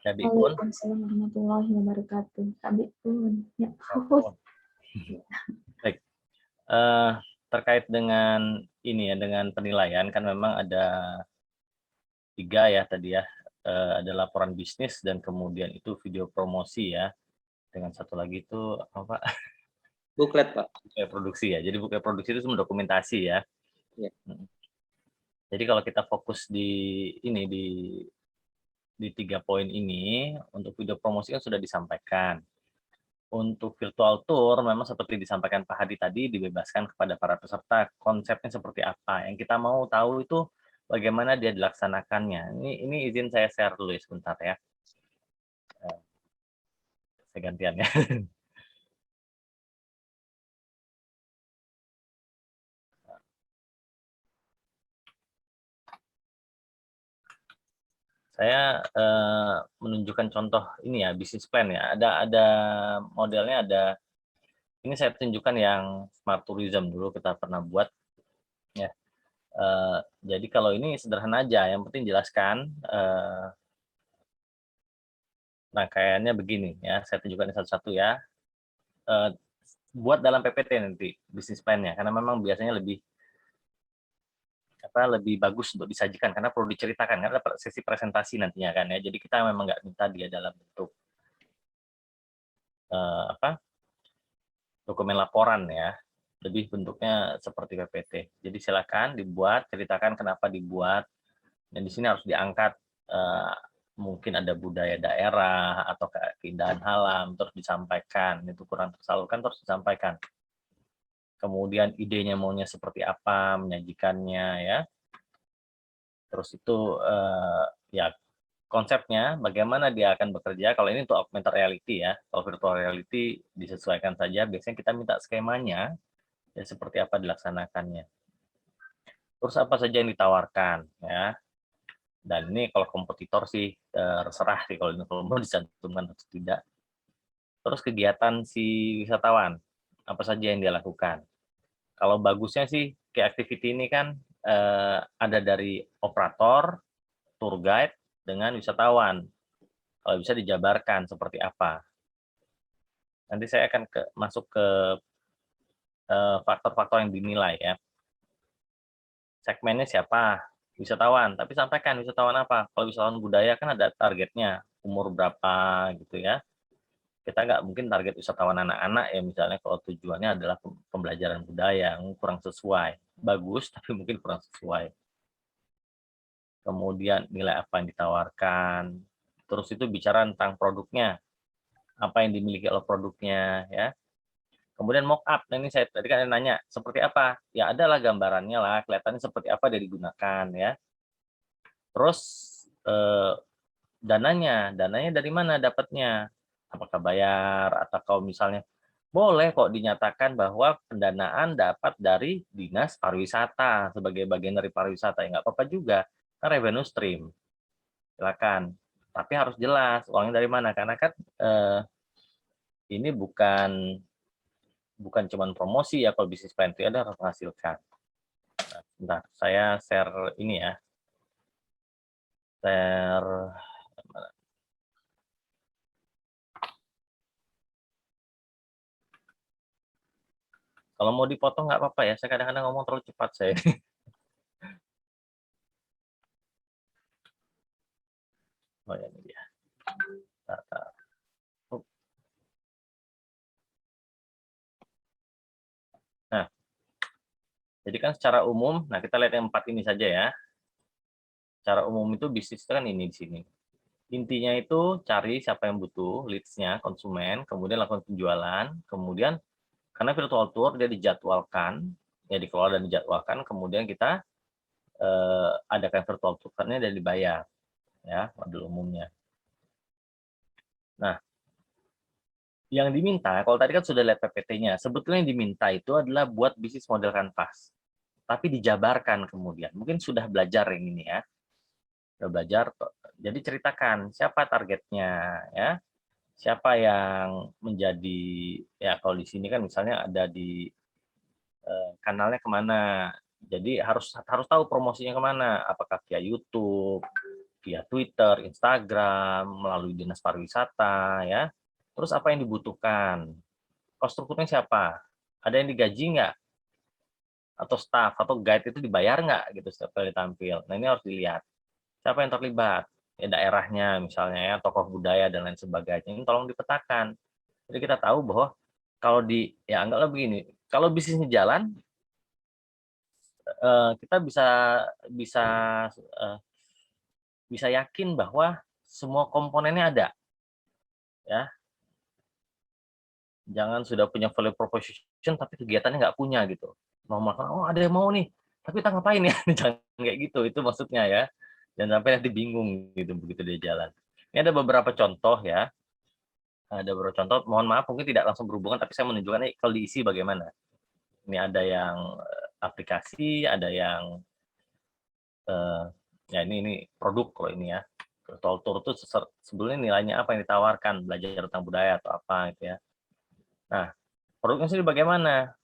[SPEAKER 4] Kak Bipun.
[SPEAKER 3] Waalaikumsalam warahmatullahi wabarakatuh. Kak Bipun. Ya.
[SPEAKER 4] Baik. Terkait dengan ini ya, dengan penilaian, kan memang ada 3 ya tadi ya. Ada laporan bisnis dan kemudian itu video promosi ya. Dengan satu lagi itu apa?
[SPEAKER 2] Buklet Pak.
[SPEAKER 4] Buku produksi ya. Jadi buku produksi itu semua dokumentasi ya.
[SPEAKER 2] Ya.
[SPEAKER 4] Jadi kalau kita fokus di ini di 3 poin ini, untuk video promosi kan sudah disampaikan. Untuk virtual tour memang seperti disampaikan Pak Hadi tadi, dibebaskan kepada para peserta konsepnya seperti apa. Yang kita mau tahu itu bagaimana dia dilaksanakannya. Ini izin saya share dulu ya sebentar ya. Saya gantian ya. Saya menunjukkan contoh ini ya, bisnis plan ya. Ada modelnya, ada ini saya tunjukkan yang smart tourism dulu kita pernah buat ya. Jadi kalau ini sederhana aja, yang penting jelaskan rangkaiannya begini ya. Saya tunjukkan satu-satu ya. Buat dalam PPT nanti bisnis plan-nya, karena memang biasanya lebih bagus untuk disajikan karena perlu diceritakan, karena ada sesi presentasi nantinya kan ya. Jadi kita memang nggak minta dia dalam bentuk dokumen laporan ya, lebih bentuknya seperti PPT. Jadi silakan dibuat, ceritakan kenapa dibuat, dan di sini harus diangkat mungkin ada budaya daerah atau keindahan alam, terus disampaikan, itu kurang tersalurkan, terus disampaikan. Kemudian idenya maunya seperti apa, menyajikannya ya. Terus itu ya konsepnya bagaimana dia akan bekerja. Kalau ini untuk augmented reality ya, kalau virtual reality disesuaikan saja. Biasanya kita minta skemanya ya, seperti apa dilaksanakannya. Terus apa saja yang ditawarkan ya. Dan ini kalau kompetitor sih terserah sih kalau mau dicantumkan atau tidak. Terus kegiatan si wisatawan apa saja yang dia lakukan. Kalau bagusnya sih ke activity ini kan ada dari operator, tour guide dengan wisatawan. Kalau bisa dijabarkan seperti apa. Nanti saya akan masuk ke faktor-faktor yang dinilai ya. Segmennya siapa? Wisatawan. Tapi sampaikan wisatawan apa? Kalau wisatawan budaya kan ada targetnya, umur berapa gitu ya. Kita nggak mungkin target wisatawan anak-anak ya, misalnya kalau tujuannya adalah pembelajaran budaya, kurang sesuai. Bagus, tapi mungkin kurang sesuai. Kemudian nilai apa yang ditawarkan. Terus itu bicara tentang produknya. Apa yang dimiliki oleh produknya ya. Kemudian mock up, nah ini saya tadi kan nanya, seperti apa? Ya adalah gambarannya lah, kelihatannya seperti apa dia digunakan ya. Terus dananya dari mana dapatnya? Apakah bayar atau kalau misalnya boleh kok dinyatakan bahwa pendanaan dapat dari dinas pariwisata sebagai bagian dari pariwisata, ya nggak apa-apa juga, kan revenue stream. silakan. Tapi harus jelas uangnya dari mana, karena kan ini bukan cuma promosi ya, kalau bisnis plan itu ada harus menghasilkan. Nah, sebentar, saya share ini ya. Share kalau mau dipotong nggak apa-apa ya, saya kadang-kadang ngomong terlalu cepat saya. Oh ya, ini dia. Nah, jadi kan secara umum, nah kita lihat yang 4 ini saja ya. Secara umum itu bisnis itu kan ini di sini. Intinya itu cari siapa yang butuh, leads-nya, konsumen, kemudian lakukan penjualan, kemudian karena virtual tour dia dijadwalkan, ya dikelola dan dijadwalkan, kemudian kita adakan virtual tour-nya dan dibayar, ya model umumnya. Nah, yang diminta, kalau tadi kan sudah lihat PPT-nya, sebetulnya yang diminta itu adalah buat bisnis model kanvas, tapi dijabarkan kemudian. Mungkin sudah belajar yang ini ya, sudah belajar. Jadi ceritakan siapa targetnya, ya, siapa yang menjadi, ya kalau di sini kan misalnya ada di kanalnya kemana. Jadi harus tahu promosinya kemana, apakah via YouTube, via Twitter, Instagram, melalui dinas pariwisata, ya. Terus apa yang dibutuhkan? Konstrukturnya siapa? Ada yang digaji nggak? Atau staff atau guide itu dibayar nggak gitu setiap kali tampil? Nah ini harus dilihat. Siapa yang terlibat? Ya daerahnya misalnya ya, tokoh budaya dan lain sebagainya. Ini tolong dipetakan. Jadi kita tahu bahwa kalau ya anggaplah begini, kalau bisnisnya jalan, kita bisa bisa bisa yakin bahwa semua komponennya ada, ya. Jangan sudah punya value proposition tapi kegiatannya nggak punya gitu. Mau makan, oh ada yang mau nih, tapi kita ngapain ya? Jangan kayak gitu, itu maksudnya ya. Jangan sampai nanti bingung gitu begitu dia jalan. Ini ada beberapa contoh ya. Ada beberapa contoh, mohon maaf mungkin tidak langsung berhubungan, tapi saya menunjukkan kalau diisi bagaimana. Ini ada yang aplikasi, ada yang ya ini produk kalau ini ya. Virtual tour itu sebelumnya nilainya apa yang ditawarkan, belajar tentang budaya atau apa gitu ya. Nah, produknya sendiri bagaimana?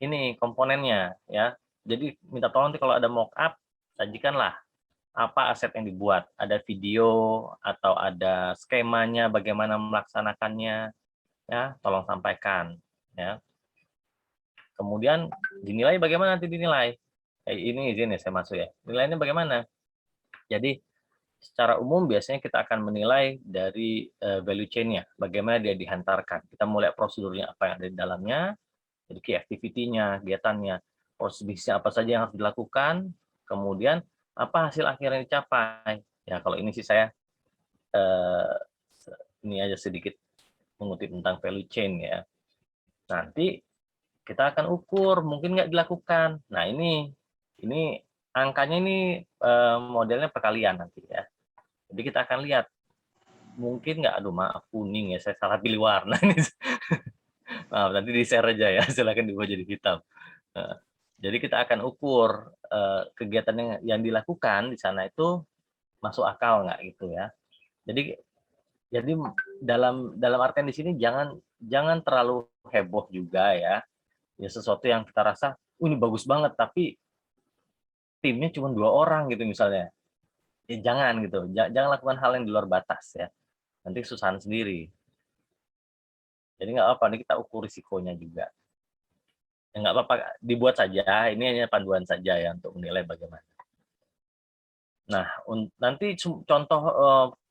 [SPEAKER 4] Ini komponennya ya. Jadi minta tolong nanti kalau ada mock up, sajikanlah apa aset yang dibuat. Ada video atau ada skemanya bagaimana melaksanakannya ya, tolong sampaikan ya. Kemudian dinilai bagaimana nanti dinilai? Ini izin ya saya masuk ya. Nilainya bagaimana? Jadi secara umum biasanya kita akan menilai dari value chain-nya, bagaimana dia dihantarkan. Kita mulai prosedurnya apa yang ada di dalamnya, jadi key activity-nya, kegiatannya, proses bisnisnya apa saja yang harus dilakukan, kemudian apa hasil akhir yang dicapai. Ya kalau ini sih saya ini aja sedikit mengutip tentang value chain ya. Nanti kita akan ukur mungkin nggak dilakukan. Nah ini angkanya ini modelnya perkalian nanti ya. Jadi kita akan lihat mungkin nggak, aduh maaf kuning ya, saya salah pilih warna nih. Maaf, nanti di share aja ya, silakan dibuat jadi hitam. Nah, jadi kita akan ukur kegiatan yang dilakukan di sana itu masuk akal nggak gitu ya. Jadi dalam artian di sini jangan terlalu heboh juga ya. Ya sesuatu yang kita rasa, ini bagus banget tapi timnya cuma 2 orang gitu misalnya. Ya jangan gitu, jangan lakukan hal yang di luar batas ya. Nanti kesusahan sendiri. Jadi nggak apa-apa, ini kita ukur risikonya juga. Ya nggak apa-apa, dibuat saja, ini hanya panduan saja ya untuk menilai bagaimana. Nah, nanti contoh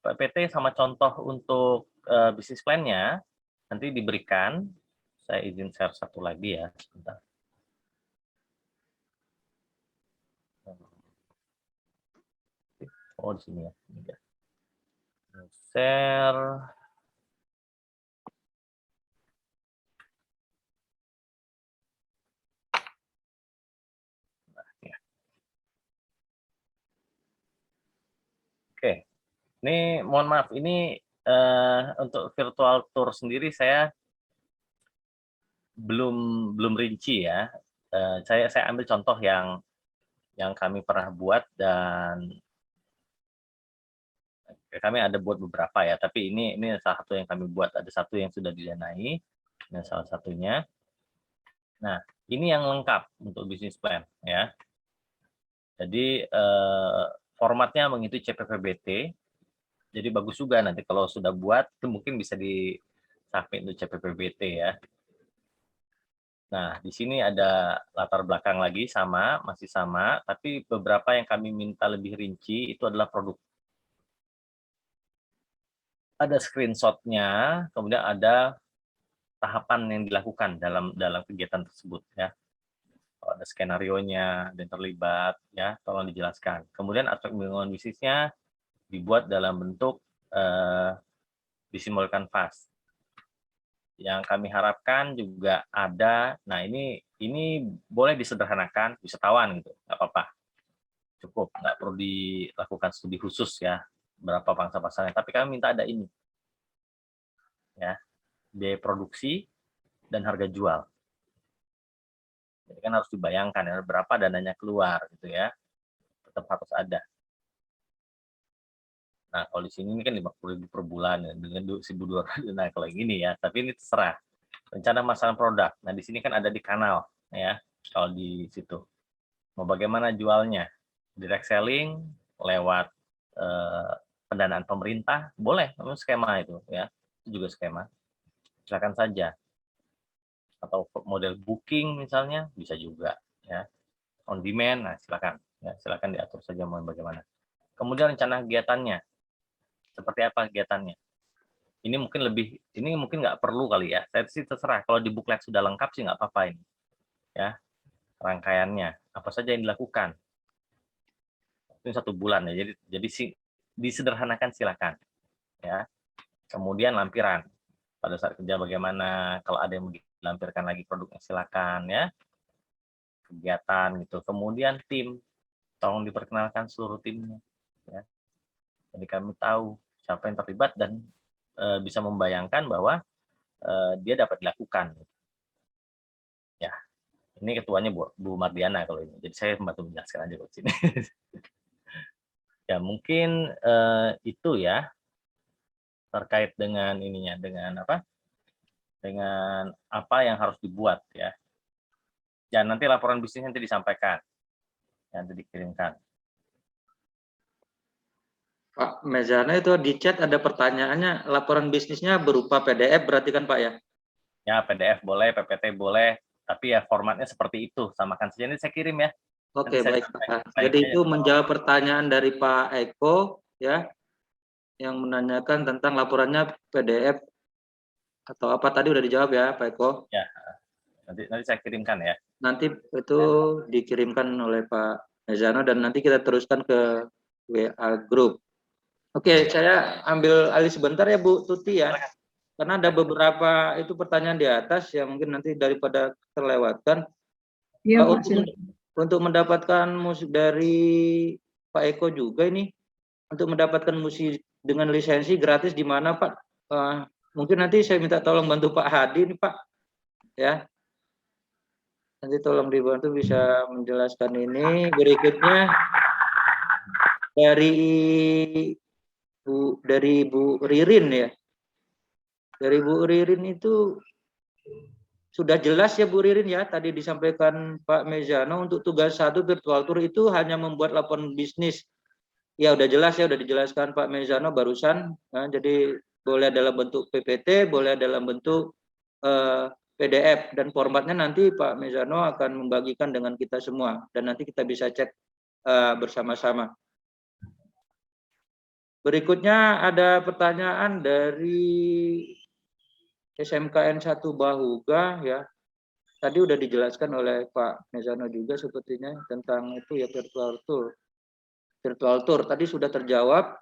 [SPEAKER 4] PPT sama contoh untuk bisnis plan-nya nanti diberikan. Saya izin share satu lagi ya, sebentar. Oh, di sini ya. Share. Oke, ini mohon maaf, ini untuk virtual tour sendiri saya belum rinci ya. Saya ambil contoh yang kami pernah buat dan kami ada buat beberapa ya, tapi ini salah satu yang kami buat. Ada satu yang sudah didanai, dan salah satunya. Nah, ini yang lengkap untuk bisnis plan ya. Jadi formatnya mengikuti CPPBT. Jadi bagus juga nanti kalau sudah buat itu mungkin bisa di submit untuk CPPBT ya. Nah, di sini ada latar belakang lagi masih sama, tapi beberapa yang kami minta lebih rinci itu adalah produk. Ada screenshot-nya, kemudian ada tahapan yang dilakukan dalam kegiatan tersebut ya. Kalau ada skenario-nya dan terlibat ya, tolong dijelaskan. Kemudian aspek pengembangan bisnisnya dibuat dalam bentuk disimbolkan fast. Yang kami harapkan juga ada, nah ini boleh disederhanakan, wisatawan gitu, nggak apa-apa. Cukup, nggak perlu dilakukan studi khusus ya, berapa pangsa pasarnya. Tapi kami minta ada ini, ya, biaya produksi dan harga jual. Jadi kan harus dibayangkan ya, berapa dananya keluar gitu ya, tetap harus ada. Nah, kalau di sini ini kan 50.000 per bulan ya, dengan 1.200. Nah, kalau yang ini ya, tapi ini terserah. Rencana pemasaran produk. Nah, di sini kan ada di kanal ya. Kalau di situ. Mau bagaimana jualnya? Direct selling lewat pendanaan pemerintah, boleh, memang skema itu ya. Itu juga skema. Silakan saja. Atau model booking misalnya bisa juga ya. On demand, nah silakan. Ya, silakan diatur saja mau bagaimana. Kemudian rencana kegiatannya. Seperti apa kegiatannya? Ini mungkin nggak perlu kali ya. Saya sih terserah. Kalau di booklet sudah lengkap sih nggak apa-apa ini. Ya, rangkaiannya apa saja yang dilakukan. Itu 1 bulan ya. Jadi disederhanakan silakan. Ya. Kemudian lampiran. Pada saat kerja bagaimana? Kalau ada yang dilampirkan lagi produknya silakan ya. Kegiatan gitu. Kemudian tim, tolong diperkenalkan seluruh timnya. Ya. Jadi kami tahu siapa yang terlibat dan bisa membayangkan bahwa dia dapat dilakukan. Ya, ini ketuanya Bu Mardiana kalau ini. Jadi saya membantu menjelaskan aja di sini. Ya mungkin itu ya terkait dengan ininya, dengan apa yang harus dibuat ya. Dan nanti laporan bisnis nanti disampaikan, nanti dikirimkan.
[SPEAKER 2] Pak Mezana itu di chat ada pertanyaannya, laporan bisnisnya berupa PDF berarti kan Pak ya?
[SPEAKER 4] Ya PDF boleh, PPT boleh, tapi ya formatnya seperti itu, samakan saja. Ini saya kirim ya.
[SPEAKER 2] Oke, baik Pak. Jadi itu menjawab pertanyaan dari Pak Eko ya, yang menanyakan tentang laporannya PDF atau apa tadi udah dijawab ya Pak Eko?
[SPEAKER 4] Ya, nanti saya kirimkan ya.
[SPEAKER 2] Nanti itu dikirimkan oleh Pak Mezano dan nanti kita teruskan ke WA Group. Oke, saya ambil alih sebentar ya Bu Tuti ya, karena ada beberapa itu pertanyaan di atas yang mungkin nanti daripada terlewatkan.
[SPEAKER 1] Iya, Pak, silakan.
[SPEAKER 2] Untuk mendapatkan musik dari Pak Eko juga ini, untuk mendapatkan musik dengan lisensi gratis di mana Pak? Mungkin nanti saya minta tolong bantu Pak Hadi nih Pak, ya. Nanti tolong dibantu bisa menjelaskan ini. Berikutnya dari Bu Ririn ya. Dari Bu Ririn itu sudah jelas ya Bu Ririn ya, tadi disampaikan Pak Mezano untuk tugas 1 virtual tour itu hanya membuat laporan bisnis. Ya udah jelas ya, udah dijelaskan Pak Mezano barusan. Nah, jadi boleh dalam bentuk PPT, boleh dalam bentuk PDF dan formatnya nanti Pak Mezano akan membagikan dengan kita semua dan nanti kita bisa cek bersama-sama. Berikutnya ada pertanyaan dari SMKN 1 Bahuga ya. Tadi udah dijelaskan oleh Pak Mezano juga sepertinya tentang itu ya virtual tour. Virtual tour tadi sudah terjawab.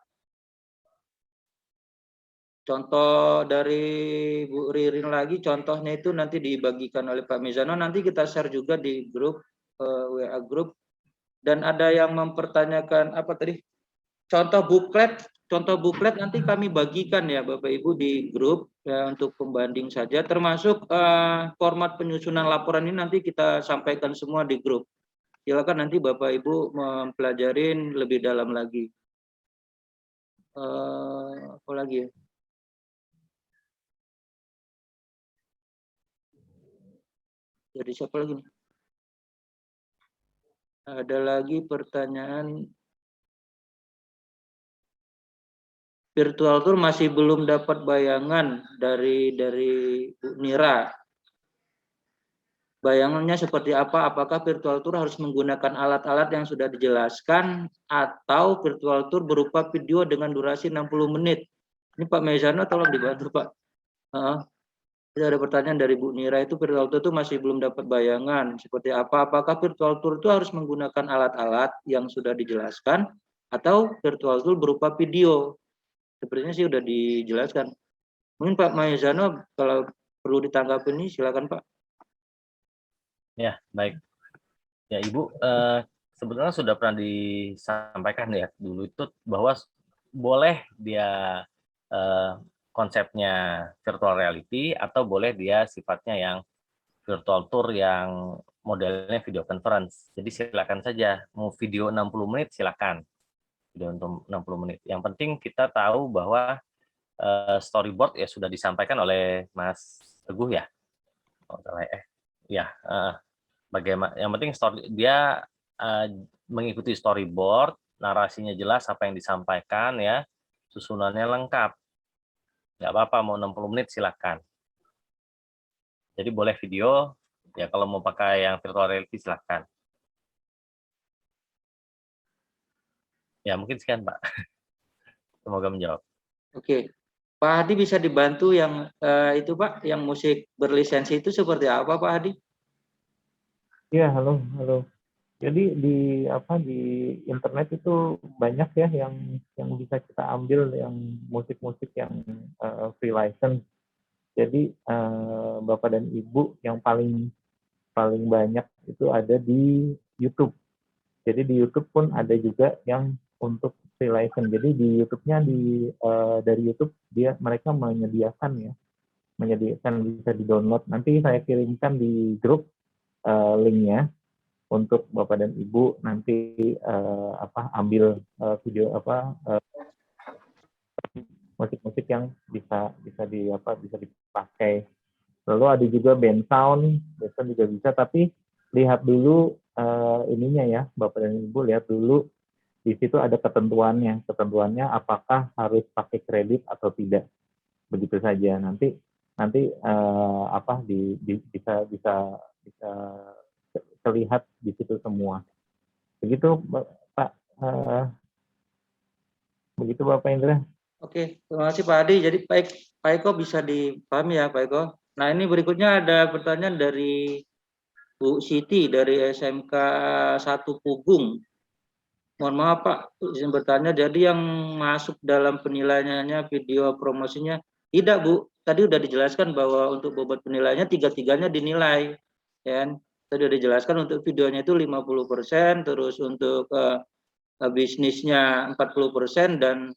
[SPEAKER 2] Contoh dari Bu Ririn lagi, contohnya itu nanti dibagikan oleh Pak Mezano. Nanti kita share juga di grup WA Group. Dan ada yang mempertanyakan apa tadi? Contoh buklet nanti kami bagikan ya Bapak Ibu di grup ya untuk pembanding saja, termasuk format penyusunan laporan ini nanti kita sampaikan semua di grup. Silakan nanti Bapak Ibu mempelajarin lebih dalam lagi. Apa lagi ya? Jadi siapa lagi nih? Ada lagi pertanyaan, virtual tour masih belum dapat bayangan dari Bu Nira. Bayangannya seperti apa? Apakah virtual tour harus menggunakan alat-alat yang sudah dijelaskan atau virtual tour berupa video dengan durasi 60 menit? Ini Pak Mezano tolong dibantu Pak. Ada pertanyaan dari Bu Nira, itu virtual tour itu masih belum dapat bayangan seperti apa? Apakah virtual tour itu harus menggunakan alat-alat yang sudah dijelaskan atau virtual tour berupa video? Sepertinya sih sudah dijelaskan. Mungkin Pak Mezano kalau perlu ditanggapi ini silakan Pak.
[SPEAKER 4] Ya, baik. Ya, Ibu, sebetulnya sudah pernah disampaikan ya dulu itu bahwa boleh dia konsepnya virtual reality atau boleh dia sifatnya yang virtual tour yang modelnya video conference. Jadi silakan saja, mau video 60 menit silakan. Video untuk 60 menit. Yang penting kita tahu bahwa storyboard ya sudah disampaikan oleh Mas Teguh ya. Oh, salah ya. Bagaimana yang penting dia mengikuti storyboard, narasinya jelas apa yang disampaikan ya, susunannya lengkap. Nggak apa-apa mau 60 menit silakan. Jadi boleh video, ya kalau mau pakai yang virtual reality silakan. Ya mungkin sekian Pak. Semoga menjawab.
[SPEAKER 2] Oke. Pak Hadi bisa dibantu yang itu Pak, yang musik berlisensi itu seperti apa Pak Hadi?
[SPEAKER 5] Iya, halo. Jadi di internet itu banyak ya yang bisa kita ambil yang musik-musik yang free license. Jadi Bapak dan Ibu yang paling banyak itu ada di YouTube. Jadi di YouTube pun ada juga yang untuk free license. Jadi di YouTube-nya dari YouTube mereka menyediakan bisa di-download. Nanti saya kirimkan di grup linknya untuk Bapak dan Ibu nanti ambil video musik-musik yang bisa dipakai. Lalu ada juga band sound juga bisa, tapi lihat dulu ininya ya, Bapak dan Ibu lihat dulu di situ ada ketentuannya apakah harus pakai kredit atau tidak. Begitu saja. Nanti bisa terlihat di situ semua. Begitu Pak. Begitu Bapak Indra.
[SPEAKER 2] Oke, terima kasih Pak Hadi. Jadi Pak Eko bisa dipahami ya Pak Eko. Nah ini berikutnya ada pertanyaan dari Bu Siti dari SMK 1 Pugung. Mohon maaf Pak, izin bertanya, jadi yang masuk dalam penilaiannya video promosinya tidak Bu. Tadi sudah dijelaskan bahwa untuk bobot penilaiannya tiga-tiganya dinilai. Ya. Tadi sudah dijelaskan untuk videonya itu 50%, terus untuk bisnisnya 40% dan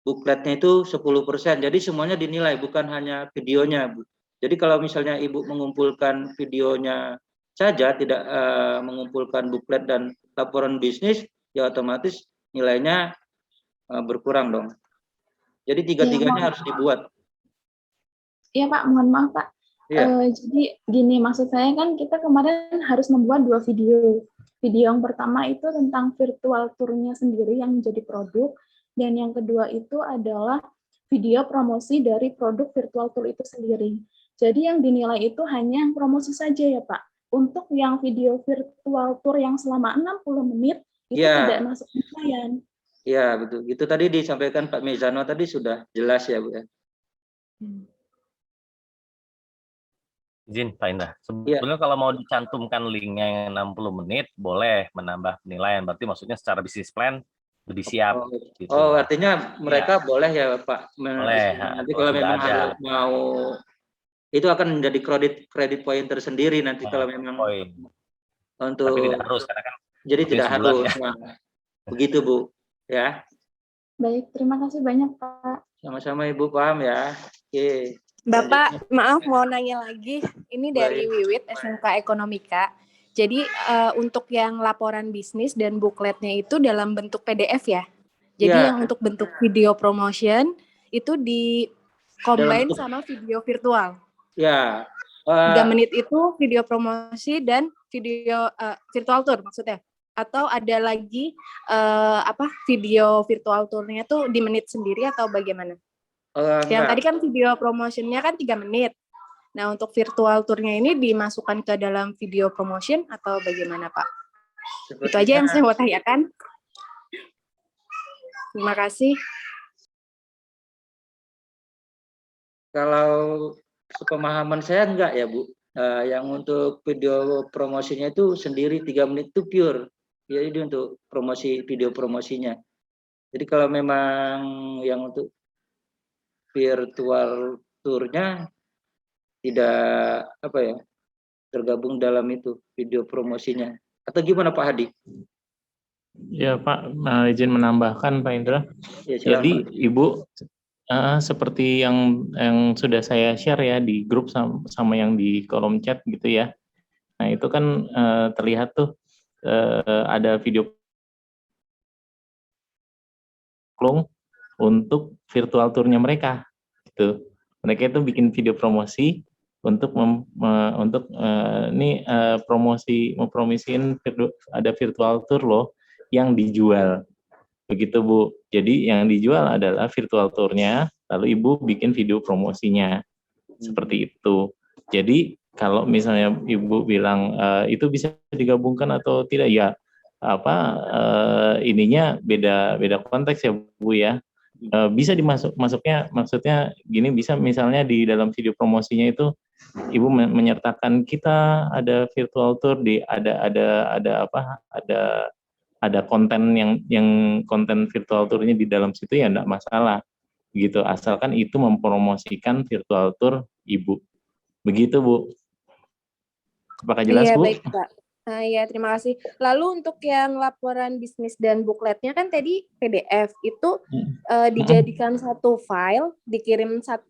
[SPEAKER 2] bukletnya itu 10%. Jadi semuanya dinilai, bukan hanya videonya, Bu. Jadi kalau misalnya Ibu mengumpulkan videonya saja, tidak mengumpulkan buklet dan laporan bisnis, ya otomatis nilainya berkurang dong. Jadi tiga-tiganya harus dibuat.
[SPEAKER 3] Iya Pak, mohon maaf Pak.
[SPEAKER 2] Iya.
[SPEAKER 3] Jadi gini, maksud saya kan kita kemarin harus membuat 2 video. Video yang pertama itu tentang virtual tour-nya sendiri yang menjadi produk, dan yang kedua itu adalah video promosi dari produk virtual tour itu sendiri. Jadi yang dinilai itu hanya yang promosi saja ya Pak. Untuk yang video virtual tour yang selama 60 menit itu tidak masuk penilaian.
[SPEAKER 2] Iya, betul. Itu tadi disampaikan Pak Mezano tadi sudah jelas ya, Bu ya.
[SPEAKER 4] Izin Pak Indra, sebetulnya kalau mau dicantumkan linknya yang 60 menit, boleh menambah penilaian. Berarti maksudnya secara bisnis plan lebih siap. Gitu.
[SPEAKER 2] Artinya mereka boleh ya Pak?
[SPEAKER 4] Boleh.
[SPEAKER 2] Nanti kalau memang harus mau, itu akan menjadi kredit poin tersendiri nanti kalau memang untuk.
[SPEAKER 4] Tapi tidak harus, karena kan.
[SPEAKER 2] Jadi tidak harus. Ya. Nah, begitu Bu, ya.
[SPEAKER 3] Baik, terima kasih banyak Pak.
[SPEAKER 2] Sama-sama Ibu, paham ya. Oke.
[SPEAKER 6] Bapak, maaf mau nanya lagi. Ini dari Wiwit SMK Ekonomika. Jadi untuk yang laporan bisnis dan bukletnya itu dalam bentuk PDF ya. Jadi
[SPEAKER 2] Ya,
[SPEAKER 6] yang untuk bentuk video promotion itu di
[SPEAKER 2] dalam
[SPEAKER 6] combine
[SPEAKER 2] bentuk
[SPEAKER 6] sama video virtual.
[SPEAKER 2] ya
[SPEAKER 6] 3 menit itu video promosi dan video virtual tour maksudnya. Atau ada lagi video virtual tournya tuh di menit sendiri atau bagaimana? Yang tadi
[SPEAKER 2] enggak.
[SPEAKER 6] kan video promotionnya kan 3 menit. Nah, untuk virtual tournya ini dimasukkan ke dalam video promotion atau bagaimana, Pak? Itu aja yang saya mau tanyakan. Terima kasih.
[SPEAKER 2] Kalau sepemahaman saya enggak ya, Bu. Yang untuk video promosinya itu sendiri 3 menit itu pure. Jadi untuk promosi video promosinya. Jadi kalau memang yang untuk virtual tournya tidak tergabung dalam itu video promosinya. Atau gimana Pak Hadi?
[SPEAKER 5] Ya Pak, izin menambahkan Pak Indra.
[SPEAKER 2] Ya, silakan,
[SPEAKER 5] Jadi
[SPEAKER 2] Pak.
[SPEAKER 5] Ibu seperti yang sudah saya share ya di grup sama yang di kolom chat gitu ya. Nah itu kan terlihat tuh ada video untuk virtual tournya mereka gitu. Mereka itu bikin video promosi untuk mempromosiin ada virtual tour loh yang dijual. Begitu Bu. Jadi yang dijual adalah virtual tournya, lalu Ibu bikin video promosinya. Seperti itu. Jadi kalau misalnya Ibu bilang itu bisa digabungkan atau tidak, ya ininya beda konteks ya Bu ya. Bisa masuknya maksudnya gini, bisa misalnya di dalam video promosinya itu Ibu menyertakan kita ada virtual tour ada konten yang konten virtual tournya di dalam situ, ya enggak masalah gitu, asalkan itu mempromosikan virtual tour Ibu. Begitu Bu. Apakah jelas Bu?
[SPEAKER 6] Baik Pak. Ya, terima kasih. Lalu untuk yang laporan bisnis dan bukletnya kan tadi PDF itu dijadikan satu file, dikirim satu